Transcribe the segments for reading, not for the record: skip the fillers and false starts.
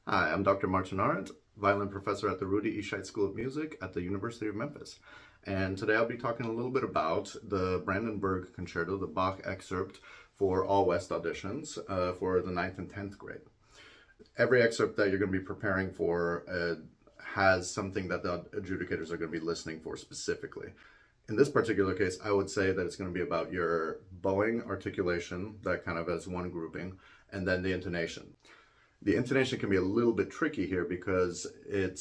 Hi, I'm Dr. Marcin Arendt, violin professor at the Rudy Ishite School of Music at the University of Memphis. And today I'll be talking a little bit about the Brandenburg Concerto, the Bach excerpt for all West auditions for the 9th and 10th grade. Every excerpt that you're going to be preparing for has something that the adjudicators are going to be listening for specifically. In this particular case, I would say that it's going to be about your bowing articulation, that kind of as one grouping, and then the intonation. The intonation can be a little bit tricky here because it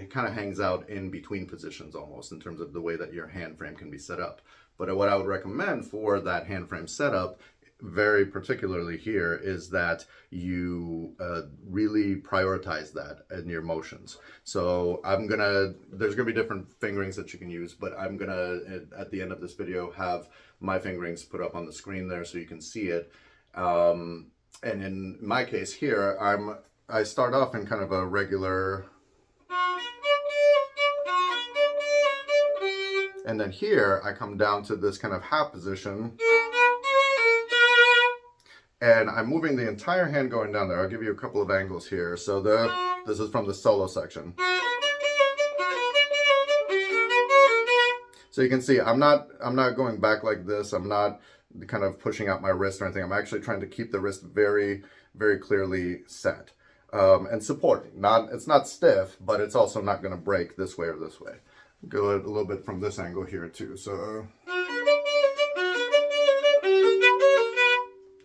kind of hangs out in between positions almost in terms of the way that your hand frame can be set up. But what I would recommend for that hand frame setup, very particularly here, is that you really prioritize that in your motions. So there's gonna be different fingerings that you can use, but I'm gonna, at the end of this video, have my fingerings put up on the screen there so you can see it. And in my case here, I start off in kind of a regular, and then here I come down to this kind of half position, and I'm moving the entire hand going down there. I'll give you a couple of angles here. So this is from the solo section. So you can see I'm not going back like this. I'm not kind of pushing out my wrist or anything. I'm actually trying to keep the wrist very, very clearly set and supporting. It's not stiff, but it's also not going to break this way or this way. Go a little bit from this angle here too. So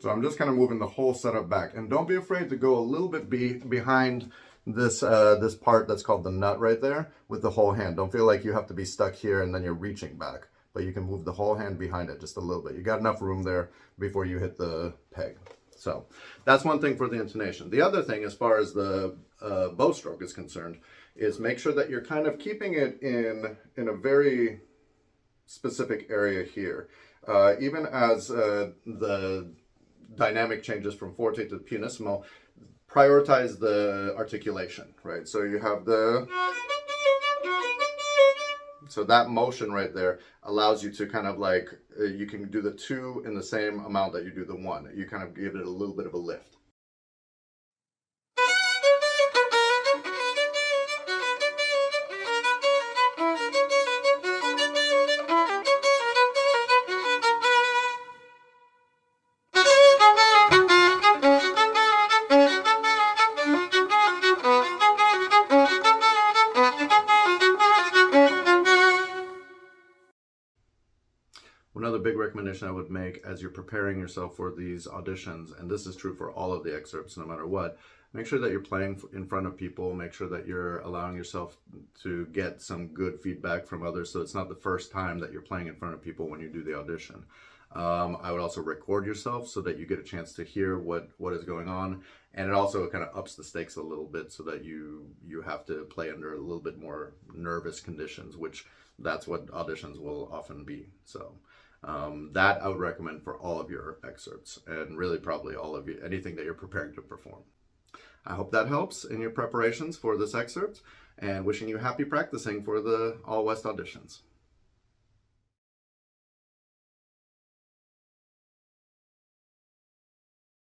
I'm just kind of moving the whole setup back, and don't be afraid to go a little bit behind this this part that's called the nut right there with the whole hand. Don't feel like you have to be stuck here and then you're reaching back, but you can move the whole hand behind it just a little bit. You got enough room there before you hit the peg. So that's one thing for the intonation. The other thing, as far as the bow stroke is concerned, is make sure that you're kind of keeping it in a very specific area here. Even as the dynamic changes from forte to pianissimo, prioritize the articulation, right? So you have so that motion right there allows you to kind of like, you can do the two in the same amount that you do the one. You kind of give it a little bit of a lift. Another big recommendation I would make as you're preparing yourself for these auditions, and this is true for all of the excerpts no matter what, make sure that you're playing in front of people, make sure that you're allowing yourself to get some good feedback from others, so it's not the first time that you're playing in front of people when you do the audition. I would also record yourself so that you get a chance to hear what is going on, and it also kind of ups the stakes a little bit so that you have to play under a little bit more nervous conditions, which that's what auditions will often be. So that I would recommend for all of your excerpts, and really probably all of anything that you're preparing to perform. I hope that helps in your preparations for this excerpt, and wishing you happy practicing for the All West auditions.